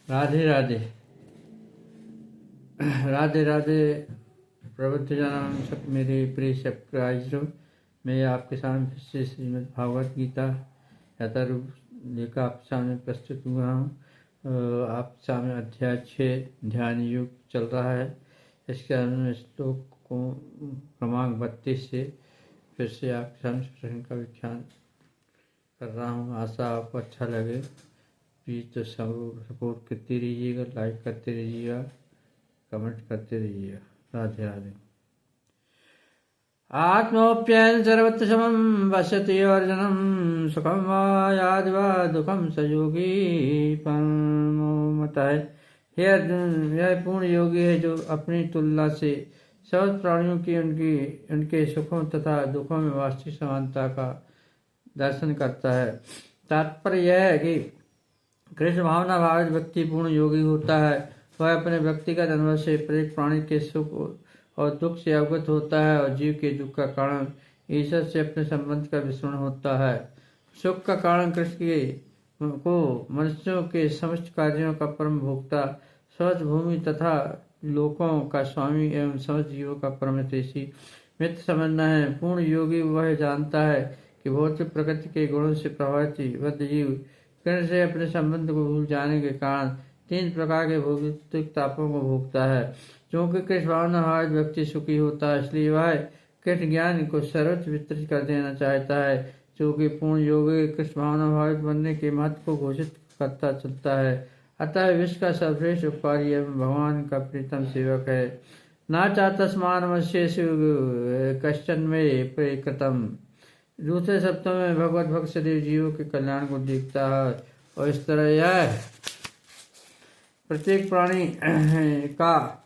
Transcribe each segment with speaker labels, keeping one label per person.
Speaker 1: राधे राधे। राधे राधे प्रबुद्धजनम सब मेरे प्रिय सब्सक्राइबरों, मैं आपके सामने फिर से श्रीमद् भागवत गीता यथारूप लेकर आपके सामने प्रस्तुत हुआ हूँ। आपके सामने अध्याय 6 ध्यान योग चल रहा है। इसके अनुसार श्लोक को क्रमांक 32 से फिर से आपके सामने प्रश्न का व्याख्यान कर रहा हूँ। आशा आपको अच्छा लगे। प्लीज तो सपोर्ट करते रहिएगा, लाइक करते रहिएगा, कमेंट करते रहिएगा। राधे राधे। आत्मोप्ययन सर्वत्र समं पश्यति अर्जुनं सुखं वा यादि वा दुखं स योगी परमो मतः। हे अर्जुन, यह पूर्ण योगी है जो अपनी तुलना से सब प्राणियों की उनके सुखों तथा दुखों में वास्तविक समानता का दर्शन करता है। तात्पर्य यह है कि कृष्ण भावना भावित व्यक्ति पूर्ण योगी होता है। वह अपने व्यक्तिगत अनुभव से प्रत्येक प्राणी के सुख और दुख से अवगत होता है और जीव के दुख का कारण ईश्वर से अपने संबंध का विस्मरण होता है। सुख का कारण कृष्ण को मनुष्यों के समस्त कार्यों का परम भोक्ता, स्वर्ग भूमि तथा लोकों का स्वामी एवं समस्त जीवों का परम हितैषी मित्र समझना है। पूर्ण योगी वह जानता है कि भौतिक प्रकृति के गुणों से प्रभावित बद्ध जीव कृष्ण से अपने संबंध को भूल जाने के कारण 3 प्रकार के भौतिक तापों को भोगता है। क्योंकि कृष्ण भावना भावित व्यक्ति सुखी होता है, इसलिए वह कृष्ण ज्ञान को सर्वत्र विस्तृत कर देना चाहता है। क्योंकि पूर्ण योगी कृष्ण भावना भावित बनने के महत्व को घोषित करता चलता है। अतः विश्व का सर्वश्रेष्ठ उपकारी एवं भगवान का प्रीतम सेवक है। न चातस्मानमस्येषु कश्चन में प्रकृतम। दूसरे शब्दों में भगवत भक्त सदैव जीवों के कल्याण को देखता है और इस तरह यह प्रत्येक प्राणी का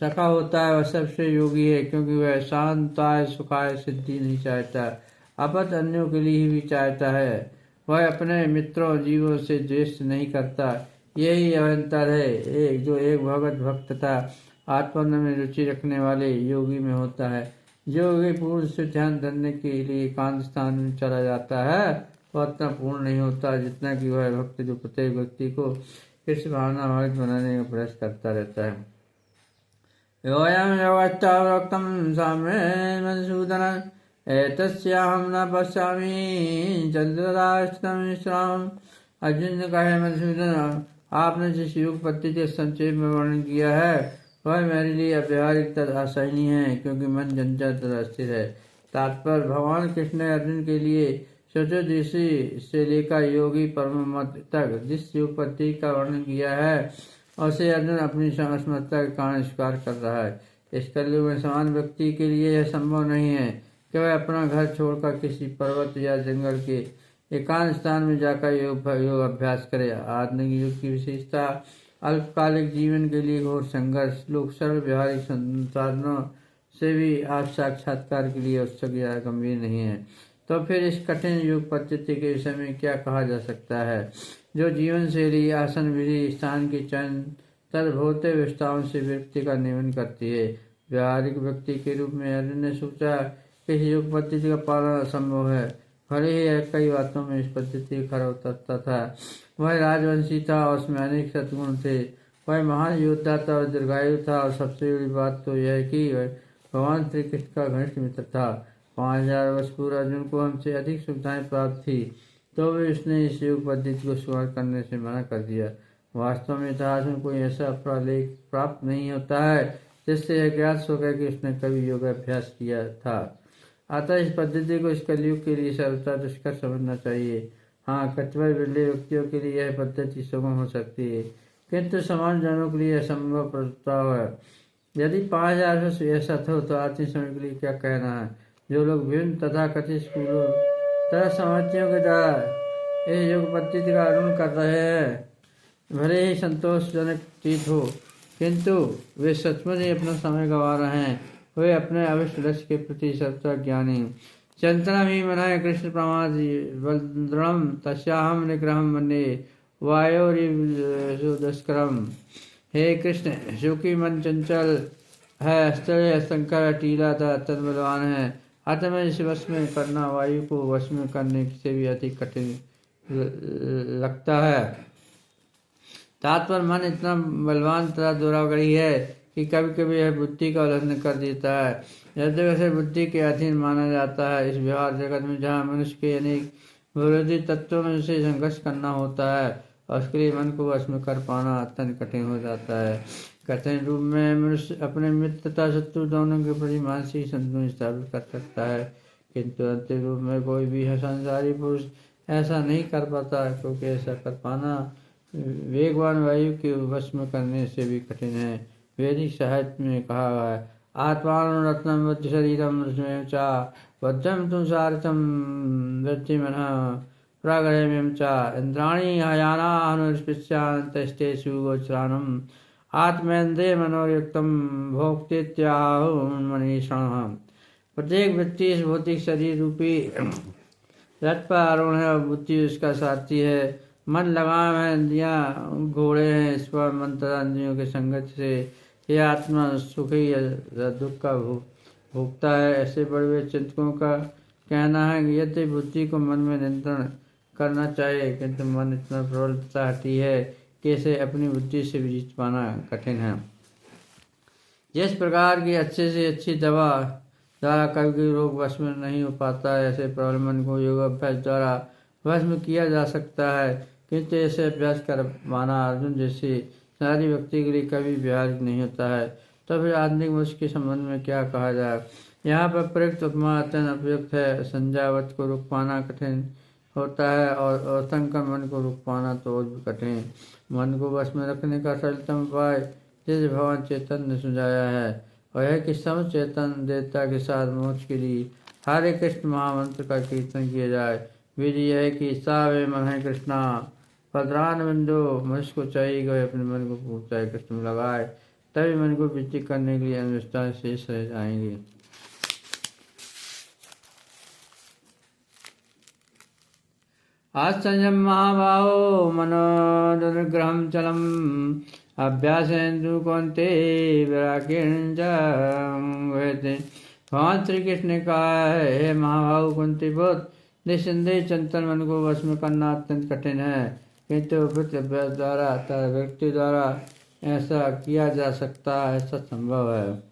Speaker 1: सखा होता है। वह सबसे योगी है क्योंकि वह शांताय सुखाय सिद्धि नहीं चाहता, अपत अन्यों के लिए भी चाहता है। वह अपने मित्रों जीवों से द्वेष नहीं करता। यही अंतर है जो एक भगवत भक्त तथा आत्मन में रुचि रखने वाले योगी में होता है। जो योगी पूर्ण से ध्यान धरने के लिए एकांत स्थान में चला जाता है वह उतना पूर्ण नहीं होता जितना कि वह भक्त जो प्रत्येक व्यक्ति को कृष्ण भावना भावित बनाने का प्रयास करता रहता है। योऽयं योगश्चाप्रोक्तं साम्ये मधुसूदन एतस्याहं न पश्यामि चन्द्रदास्तं विश्राम। अर्जुन ने कहा, मधुसूदन, आपने जिस योग पद्धति के संक्षेप में वर्णन किया है वह मेरे लिए अव्यवहारिक तथा असहनीय है, क्योंकि मन चंचल तथा अस्थिर है। तात्पर्य, भगवान कृष्ण ने अर्जुन के लिए चतुर्दशी से लेकर योगी परम मत तक जिस योग पद्धति का वर्णन किया है उसे अर्जुन अपनी असमर्थता के कारण स्वीकार कर रहा है। इस कलयुग में समान व्यक्ति के लिए यह संभव नहीं है कि वह अपना घर छोड़कर किसी पर्वत या जंगल के एकांत स्थान में जाकर योग अभ्यास करे। आधुनिक युग की विशेषता अल्पकालिक जीवन के लिए घोर संघर्ष, लोग सरल व्यवहारिक संसाधनों से भी आप साक्षात्कार के लिए उत्सुक या गंभीर नहीं है। तो फिर इस कठिन योग पद्धति के विषय में क्या कहा जा सकता है, जो जीवन शैली, आसन विधि, स्थान की चयन तथा भौतिक व्यवस्थाओं से व्यक्ति का नियमन करती है। व्यावहारिक व्यक्ति के रूप में अर्जुन ने सोचा कि इस योग पद्धति का पालन असंभव है। भले ही कई बातों में इस पद्धति खरा उतरता था। वह राजवंशी था और उसमें अनेक सद्गुण थे। वह महान योद्धा था और दीर्घायु था, और सबसे बड़ी बात तो यह है कि वह भगवान श्री कृष्ण का घनिष्ठ मित्र था। 5000 वर्ष पूर्व अर्जुन को हमसे अधिक सुविधाएं प्राप्त थी, तो भी उसने इस योग पद्धति को स्वीकार करने से मना कर दिया। वास्तव में इतिहास में कोई ऐसा प्रलेख प्राप्त नहीं होता है जिससे यह ज्ञात हो गया कि उसने कभी योगाभ्यास किया था। अतः इस पद्धति को इस कलयुग के लिए सर्वथा दुष्कर समझना चाहिए। हाँ, कतिपय बिरले व्यक्तियों के लिए यह पद्धति सुगम हो सकती है, किंतु समान जनों के लिए असंभव प्रस्ताव है। यदि 5000 वर्ष ऐसा था तो आधुनिक समय के लिए क्या कहना है। जो लोग विभिन्न तथा कथित स्कूलों तथा समाजियों के द्वारा इस योग पद्धति का अनुसरण कर रहे हैं, भले ही संतोषजनक चीज हो, किंतु वे सचमुच ही अपना समय गंवा रहे हैं। वे अपने अवश्य लक्ष्य के प्रति सर्वथा ज्ञानी। चंतनम ही मनाय कृष्ण प्रमाद बलद्रम तस्याहम निग्रहम मन्ये वायोरिवदस्करम। हे कृष्ण, जो कि मन चंचल है, स्थल शंकर टीला था, तन बलवान है, अतः मैं इसे वश में करना वायु को वश में करने से भी अधिक कठिन लगता है। तात्पर्य मन इतना बलवान तथा दुराग्रही है कि कभी कभी यह बुद्धि का उल्लंघन कर देता है। यद्यपि इसे बुद्धि के अधीन माना जाता है, इस व्यवहार जगत में जहाँ मनुष्य के अनेक विरोधी तत्वों में से संघर्ष करना होता है और उसके लिए मन को वश में कर पाना अत्यंत कठिन हो जाता है। कठिन रूप में मनुष्य अपने मित्र तथा शत्रु दोनों के प्रति मानसिक संतुलन स्थापित कर सकता है, किंतु अंतिम रूप में कोई भी संसारी पुरुष ऐसा नहीं कर पाता, क्योंकि ऐसा कर पाना वेगवान वायु के वश में करने से भी कठिन है। वैदिक साहित्य में कहा हुआ है, आत्मान रत्नम बुद्धि शरीरम रश्में चा वध्यम तुम सारितम वृद्धि मन प्रागरम चा इंद्राणी हयाना अनुस्पृश्यान्तेषु गोचरानम आत्मेन्द्रिय मनोयुक्तम भोक्तेत्याहुर्मनीषण। प्रत्येक व्यक्ति इस भौतिक शरीर रूपी रथ पर आरोहण है और बुद्धि उसका सारथी है। मन लगाम है, इंद्रियां घोड़े हैं, इस पर मन तथा इंद्रियों के संगत से यह आत्मा सुखी या दुख का भोगता है। ऐसे बड़े चिंतकों का कहना है कि यदि बुद्धि को मन में नियंत्रण करना चाहिए, किंतु मन इतना प्रबल तथा हठी है कि इसे अपनी बुद्धि से भी जीत पाना कठिन है। जिस प्रकार की अच्छे से अच्छी दवा द्वारा कभी भी रोग वश में नहीं हो पाता है, ऐसे प्रबल मन को योग अभ्यास द्वारा वश में किया जा सकता है, किंतु ऐसे अभ्यास कर माना अर्जुन जैसे सारी व्यक्ति के लिए कभी व्यावहारिक नहीं होता है। तो फिर आधुनिक मनुष्य के संबंध में क्या कहा जाए। यहाँ पर प्रयुक्त उपमा अत्यंत उपयुक्त है। संजावत को रोक पाना कठिन होता है और संकर मन को रोक पाना तो और भी कठिन। मन को वश में रखने का सरलतम उपाय जिसे भगवान चेतन ने सुझाया है और यह कि सम चेतन देवता के साथ मोक्ष के लिए हरे कृष्ण महामंत्र का कीर्तन किया जाए। विधि यह है कि सावे मन है कृष्णा पदरान बिंदु। मनुष्य को चाहिए कि अपने मन को पूछता कृष्ण में लगाए, तभी मन को वृद्धि करने के लिए अनुष्ठान शेष रह जाएंगे। आज संयम महाभावो मनो दुर्ग्रहम चलम अभ्यासेन्दु कौन्ते वैराग्येण च। भगवान श्री कृष्ण ने कहा है, हे महाभाव कुंती पुत्र, निस्संदेह चंचल मन को वश में करना अत्यंत कठिन है, किंतु उपयुक्त अभ्यास द्वारा अथवा व्यक्ति द्वारा ऐसा किया जा सकता है, ऐसा संभव है।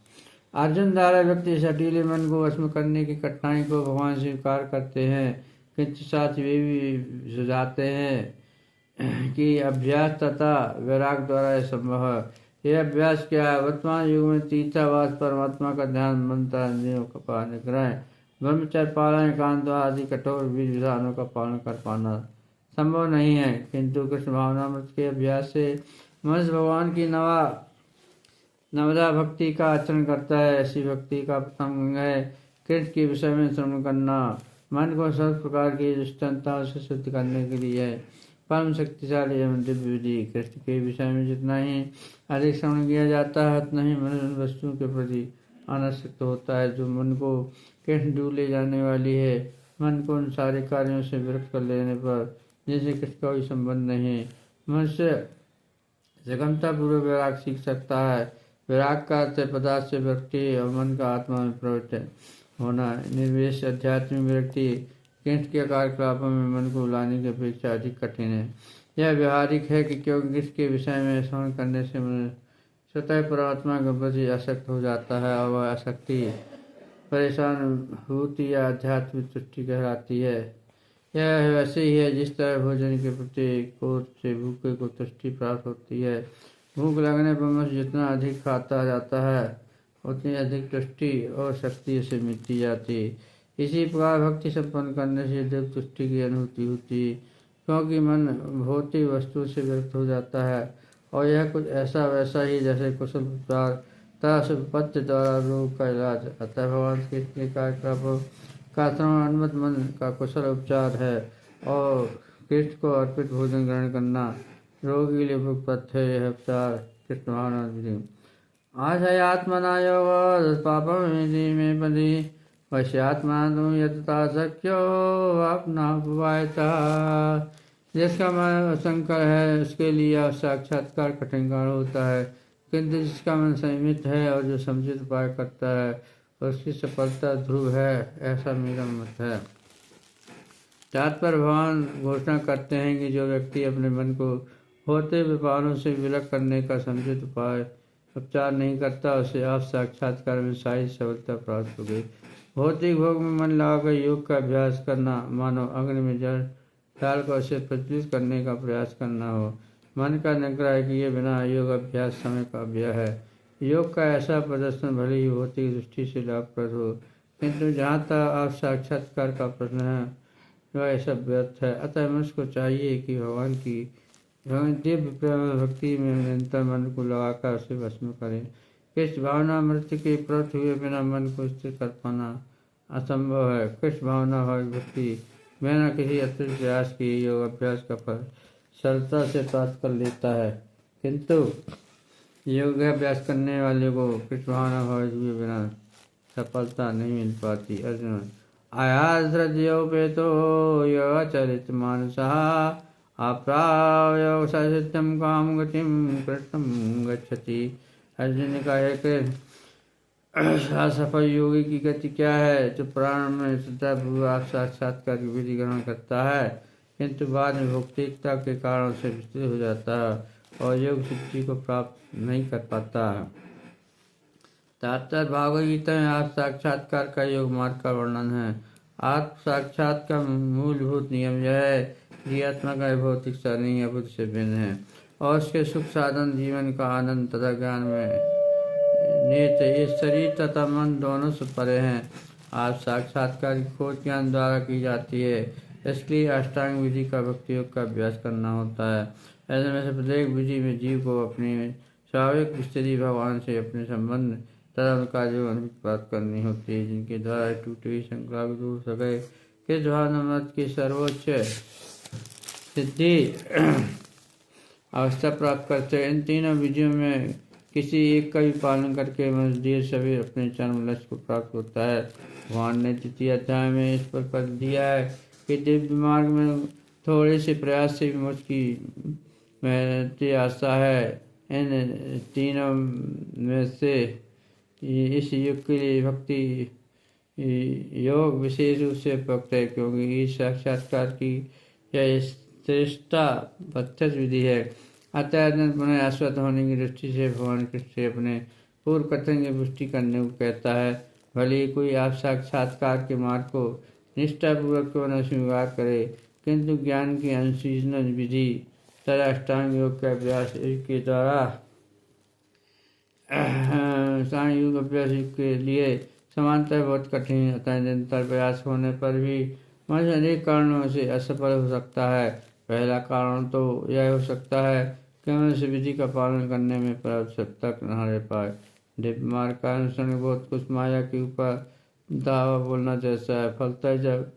Speaker 1: अर्जुन द्वारा व्यक्ति सटीले मन को वश में करने की कठिनाई को भगवान स्वीकार करते हैं, किंतु साथ वे भी सुझाते हैं कि अभ्यास तथा वैराग द्वारा यह संभव है। यह अभ्यास क्या है। वर्तमान युग में तीर्थावास परमात्मा का ध्यान मनता इंद्रियों का निग्रह ब्रह्मचर्य पालन एकांत आदि कठोर विधि विधानों का पालन कर पाना संभव नहीं है, किंतु कृष्ण भावनामृत के अभ्यास से मनुष्य भगवान की नवदा भक्ति का आचरण करता है। ऐसी भक्ति का प्रथम अंग है कृष्ण के विषय में श्रवण करना। मन को सब प्रकार की दुष्टताओं से शुद्ध करने के लिए है परम शक्तिशाली एवं दिव्य विधि। कृष्ण के विषय में जितना ही अधिक श्रवण किया जाता है, उतना ही मन उन वस्तुओं के प्रति अनासक्त होता है जो मन को कृष्ण दूर ले जाने वाली है। मन को उन सारे कार्यों से विरक्त कर लेने पर जिनसे कृष्ण का कोई संबंध नहीं है, मनुष्य सुगमतापूर्वक वैराग सीख सकता है। वैराग का अर्थ पदार्थ से व्यक्ति और मन का आत्मा में प्रवृत्त होना। निर्वेश आध्यात्मिक व्यक्ति कृष्ण के कार्यकलापों में मन को लाने की अपेक्षा अधिक कठिन है। यह व्यवहारिक है कि क्योंकि कृष्ण के विषय में श्रवण करने से मन स्वतः परमात्मा के प्रति आसक्त हो जाता है और वह आसक्ति परेशान होती या आध्यात्मिक तुष्टि कहलाती है। यह वैसे ही है जिस तरह भोजन के प्रति कोर से भूखे को तुष्टि प्राप्त होती है। भूख लगने पर मनुष्य जितना अधिक खाता जाता है, उतनी अधिक तुष्टि और शक्ति उसे मिलती जाती। इसी प्रकार भक्ति संपन्न करने से दिव्य तुष्टि की अनुभूति होती, क्योंकि मन भौतिक वस्तु से विरक्त हो जाता है और यह कुछ ऐसा वैसा ही जैसे कुशल उपचार तथा सुपथ्य द्वारा रोग का इलाज। अतः भगवान कृष्ण के कार्यकलापों का श्रवण अनुमत मन का कुशल उपचार है और कृष्ण को अर्पित भोजन ग्रहण करना रोगी के लिए उपयुक्त है। यह उपचार कृष्ण भावना विधि। आज है आत्मना योग पापम में बंधी वश्यात्मा तुम यथा शक्यो अपना उपवायता। जिसका मन शंकर है उसके लिए साक्षात्कार कठिन कारण होता है, किंतु जिसका मन संयमित है और जो समुचित उपाय करता है उसकी सफलता ध्रुव है, ऐसा मेरा मत है। तात्पर्य भगवान घोषणा करते हैं कि जो व्यक्ति अपने मन को होते व्यापारों से विलग करने का समुचित उपाय उपचार नहीं करता, उसे आप साक्षात्कार में सारी सफलता प्राप्त हो गई। भौतिक भोग में मन लगाकर योग का अभ्यास करना मानो अग्नि में जल डालकर उसे प्रज्वलित करने का प्रयास करना हो। मन का निग्रह किए बिना योग अभ्यास समय का व्यय है। योग का ऐसा प्रदर्शन भले ही भौतिक दृष्टि से लाभप्रद हो, किंतु जहाँ तक आप साक्षात्कार का प्रश्न है वह ऐसा व्यर्थ है। अतः मनुष्य को चाहिए कि भगवान दिव्य प्रेम भक्ति में निरंतर मन को लगाकर उसे भस्म करें। किस भावना मृत्यु के प्रवृत्त हुए बिना मन को स्थिर कर पाना असंभव है। किस भावना भाव भक्ति बिना किसी अतिरिक्त प्रयास के योग अभ्यास का फल सरलता से प्राप्त कर लेता है, किंतु योग अभ्यास करने वाले को किस भावना भाव हुए बिना सफलता नहीं मिल पाती। अर्जुन आयासृजयोपेतो यचरित मानसा अप्राप्य सिद्धम काम गतिम कृष्णम गच्छति। अर्जुन ने कहा है कि असफल योगी की गति क्या है? जो प्राण में श्रद्धापूर्वक साक्षात्कार की विधि ग्रहण करता है, किंतु बाद में भौतिकता के कारण से विस्तृत हो जाता है और योग सिद्धि को प्राप्त नहीं कर पाता है। तात्पर्य भागवत गीता में आत्म साक्षात्कार का योग मार्ग का वर्णन है। आत्म साक्षात का मूलभूत नियम यह है कि आत्मा का भौतिक नहीं है, बुद्ध से भिन्न है और उसके सुख साधन जीवन का आनंद तथा ज्ञान में निहित ये शरीर तथा मन दोनों से परे हैं। आत्म साक्षात्कार की खोज ज्ञान द्वारा की जाती है, इसलिए अष्टांग विधि का भक्ति योग का अभ्यास करना होता है। ऐसे में से प्रत्येक विधि में जीव को अपनी स्वाभाविक स्थिति भगवान से अपने संबंध तथा उनका जो अनुभूति प्राप्त करनी होती है, जिनके द्वारा टूटी हुई शंका को दूर सके। किस भावना मत की सर्वोच्च सिद्धि अवस्था प्राप्त करते हैं। इन तीनों विधियों में किसी एक का भी पालन करके मनुष्य देर सवेर अपने चरम लक्ष्य को प्राप्त होता है। भगवान ने द्वितीय अध्याय में इस पर पद दिया है कि दिव्य मार्ग में थोड़े से प्रयास से भी मोक्ष की मेहनती आशा है। इन तीनों में से इस युग के लिए भक्ति योग विशेष रूप से उपयुक्त है, क्योंकि इस साक्षात्कार की यह श्रेष्ठता प्रत्यक्ष विधि है। अतः पुनः आश्वत होने की दृष्टि से भगवान कृष्ण से अपने पूर्व कथन की पुष्टि करने को कहता है। भले ही कोई आप साक्षात्कार के मार्ग को निष्ठापूर्वक क्यों न स्वीकार करे, किंतु ज्ञान की अनुशीलन विधि तथा अष्टांग योग का अभ्यास के द्वारा योग अभ्यास के लिए समानतः बहुत कठिन होता है। निरंतर प्रयास होने पर भी मनुष्य अनेक कारणों से असफल हो सकता है। पहला कारण तो यह हो सकता है कि मनुष्य विधि का पालन करने में पर्याप्त तक न रह पाए। दिव्य मार्ग का अनुसरण बहुत कुछ माया के ऊपर दावा बोलना जैसा है। फलतः जब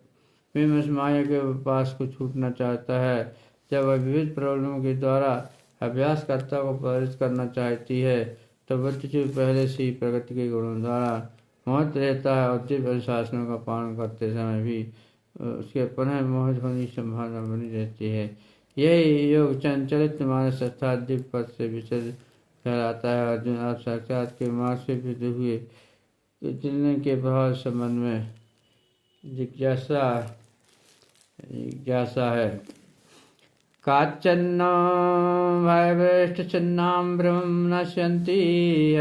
Speaker 1: भी मनुष्य माया के पास को छूटना चाहता है, जब वह विविध प्रॉब्लमों के द्वारा अभ्यासकर्ता को प्रेरित करना चाहती है, तो बुद्धि पहले से ही प्रगति के गुणों द्वारा मोहित रहता है और दिव्य अनुशासनों का पालन करते समय भी उसके पुनः मोहित होने की संभावना बनी रहती है। यही योग चंचलित मानस अर्थात दिव्य पद से विचल कहलाता है। अर्जुन आप साक्षात के मार्ग से विद हुए चलने के प्रभाव संबंध में जिज्ञासा है। काचन्न भयभ्रष्ट छन्नाम ब्रह्म नश्यन्ति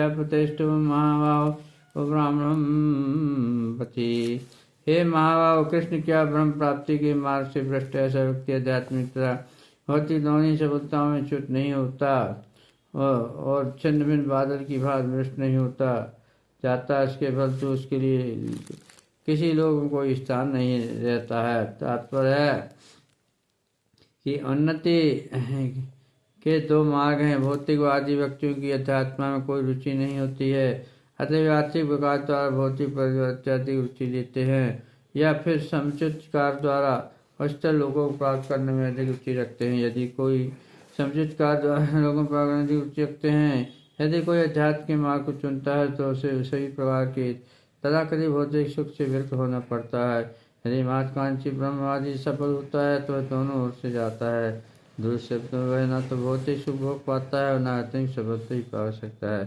Speaker 1: अप्रतिष्ठो महाभाव ब्राह्मणम पति। हे महाभाव कृष्ण, क्या ब्रह्म प्राप्ति के मार्ग से भ्रष्ट ऐसा व्यक्ति आध्यात्मिक तथा भौतिक दोनों सफलताओं में च्युत नहीं होता और छिन्न भिन्न बादल की भांति भ्रष्ट नहीं होता जाता? इसके फल तो उसके लिए किसी लोग में कोई स्थान नहीं रहता है। तात्पर्य है कि उन्नति के दो मार्ग हैं। भौतिकवादी व्यक्तियों की अध्यात्म में कोई रुचि नहीं होती है, अतः आर्थिक विकास द्वारा भौतिक पर अत्यधिक रुचि लेते हैं, या फिर समुचित कार्य द्वारा उच्चतर लोगों को प्राप्त करने में अधिक रुचि रखते हैं। यदि कोई समुचित कार्य द्वारा लोगों पर अधिक रुचि रखते हैं, यदि कोई अध्यात्म के मार्ग को चुनता है, तो उसे सभी प्रकार के तथाकथित भौतिक सुख से विरक्त होना पड़ता है। यदि महत्वाकांक्षी ब्रह्मवादी सफल होता है तो दोनों ओर से जाता है। दूसरे शब्दों में वह न तो भौतिक सुख भोग पाता है और न आत्मिक सफलता ही पा सकता है।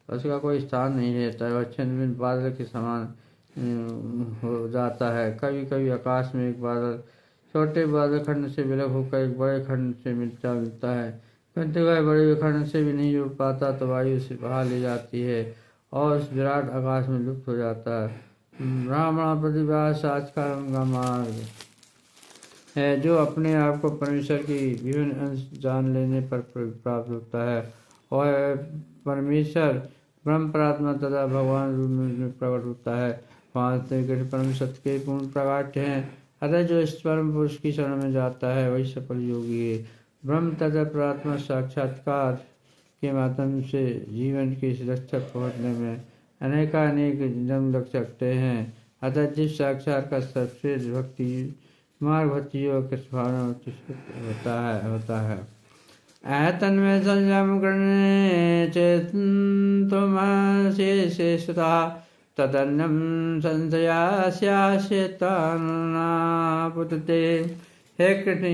Speaker 1: उसका कोई स्थान नहीं रहता है। वह छिन्न भिन्न बादल के समान हो जाता है। कभी कभी आकाश में एक बादल छोटे बादल खंड से विलग होकर एक बड़े खंड से मिलता है। किंतु वह बड़े विखंड से भी नहीं जुड़ पाता तो वायु से बाहर ले जाती है और उस विराट आकाश में लुप्त हो जाता है। ब्राह्मण प्रतिभास आज का उनका मार्ग है जो अपने आप को परमेश्वर की विभिन्न अंश जान लेने पर प्राप्त होता है और परमेश्वर ब्रह्म प्रात्मा तथा भगवान रूप में प्रकट होता है। परम सत्य के पूर्ण प्रकाट्य हैं। अतः जो इस परम पुरुष की शरण में जाता है वही सफल योगी है। ब्रह्म तथा प्रात्मा साक्षात्कार के माध्यम से जीवन के इस लक्ष्य तक पहुँचने में अनेकानेक जन्म लग सकते हैं। अतः जिस साक्षात का सर्वश्रेष्ठ भक्ति मार्ग भक्ति योग के स्वभाव होता है। तन्मय संयम करने चेतुमशेषता तदन्यम संशयास्याशेतानुनापुतते। हे कृष्ण,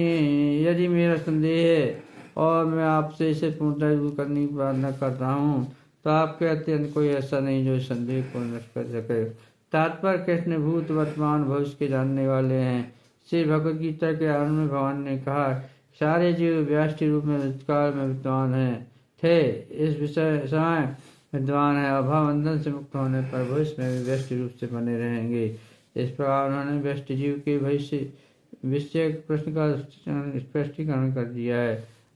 Speaker 1: यदि मेरा संदेह है और मैं आपसे इसे पूर्णतः दूर करने की प्रार्थना कर रहा हूँ तो आपके अत्यंत कोई ऐसा नहीं जो संदेह को नष्ट कर सके। तात्पर्य कृष्ण भूत वर्तमान भविष्य के जानने वाले हैं। श्री भगवद गीता के आरंभ में भगवान ने कहा, सारे जीव व्यष्टि रूप में भूतकाल में विद्वान थे, इस विषय समय विद्वान है और भावबंधन से मुक्त होने पर भविष्य में भी व्यष्टि रूप से बने रहेंगे। इस प्रकार उन्होंने व्यष्टि जीव के भविष्य विषय प्रश्न का स्पष्टीकरण कर दिया है।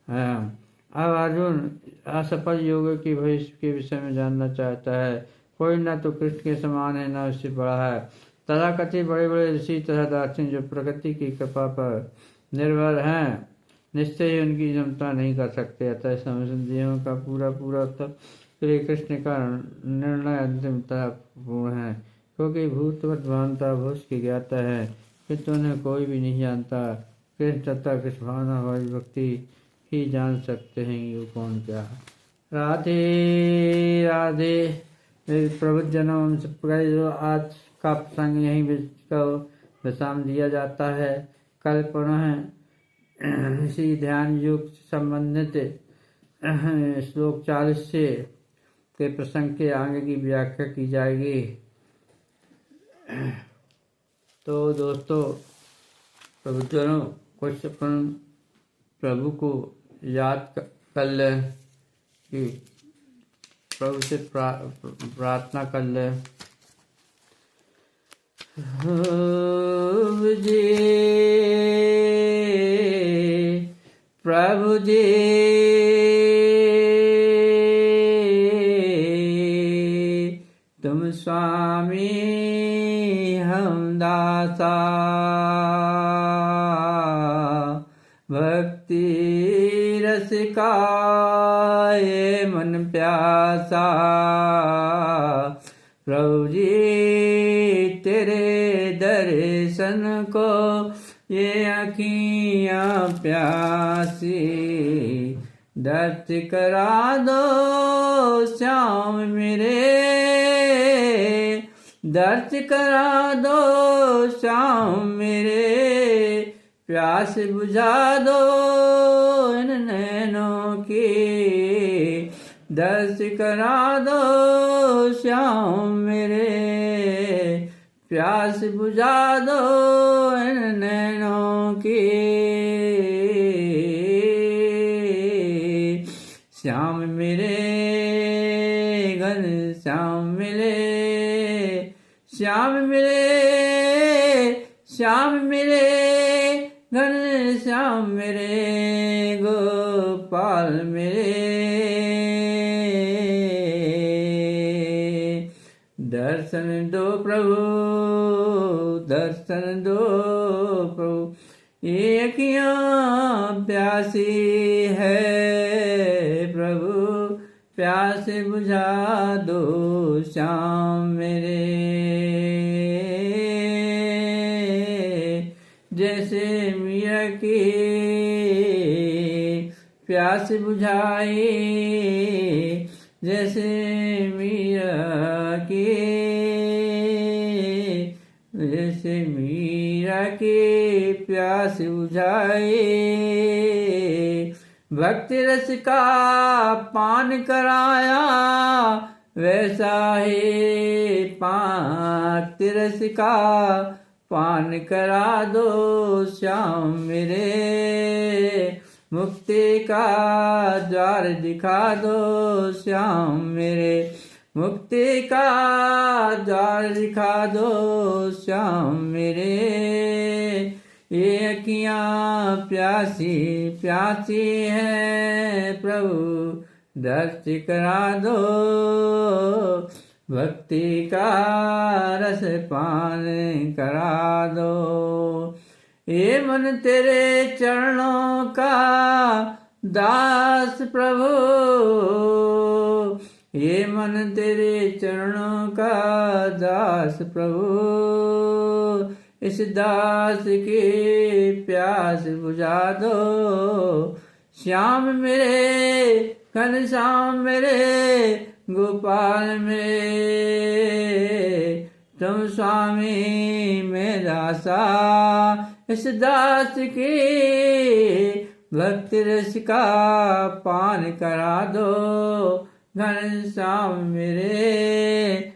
Speaker 1: अब अर्जुन असफल योग के भविष्य के विषय में जानना चाहता है। कोई न तो कृष्ण के समान है न उससे बड़ा है। तथाकथित बड़े बड़े ऋषि तथा दार्शनिक जो प्रकृति की कृपा पर निर्भर हैं, निश्चय ही उनकी क्षमता नहीं कर सकते। अतः संदेहों का पूरा उत्तर श्री कृष्ण का निर्णय अंतिमतः पूर्ण है, क्योंकि भूत वर्तमानता भविष्य के ज्ञाता है, किंतु उन्हें कोई भी नहीं जानता। कृष्ण तथा कृष्ण भावना वाली भक्ति ही जान सकते हैं ये कौन क्या है। राधे राधे मेरे प्रबुद्धजनों जो आज का प्रसंग यहीं विश्राम दिया जाता है। कल पुनः इसी ध्यान योग से संबंधित श्लोक 40 से के प्रसंग के आगे की व्याख्या की जाएगी। तो दोस्तों प्रभुजनों, कुछ अपन प्रभु को याद कर ले, कि प्रभु से प्रार्थना कर ले। प्रभु जी तुम स्वामी हम दासा, भक्ति रस का ये मन प्यासा। प्रभु जी तेरे दर्शन को ये आँखियाँ प्यासी, दर्श करा दो श्याम मेरे, दर्श करा दो श्याम मेरे, प्यास बुझा दो इन नैनों की, दर्श करा दो श्याम मेरे, प्यास बुझा दो इन नैनों की। श्याम मेरे घन श्याम मेरे, श्याम मेरे, श्याम मेरे घन श्याम मेरे, गोपाल मेरे। दर्शन दो प्रभु, दर्शन दो प्रभु, ये अखियाँ प्यासी है प्रभु, प्यास बुझा दो श्याम मेरे। जैसे मीरा की प्यास बुझाई, जैसे मीरा की, जैसे मीरा की प्यास बुझाई, भक्ति रस का पान कराया, वैसा ही भक्ति रस का पान करा दो श्याम मेरे, मुक्ति का द्वार दिखा दो श्याम मेरे, मुक्ति का द्वार दिखा दो श्याम मेरे। ये अखियाँ प्यासी प्यासी है प्रभु दर्श करा दो, भक्ति का रस पान करा दो। ये मन तेरे चरणों का दास प्रभु, ये मन तेरे चरणों का दास प्रभु, इस दास की प्यास बुझा दो। श्याम मेरे घनश्याम मेरे गोपाल मेरे, तुम स्वामी मेरा सा, इस दास की भक्ति रस का पान करा दो। घनश्याम मेरे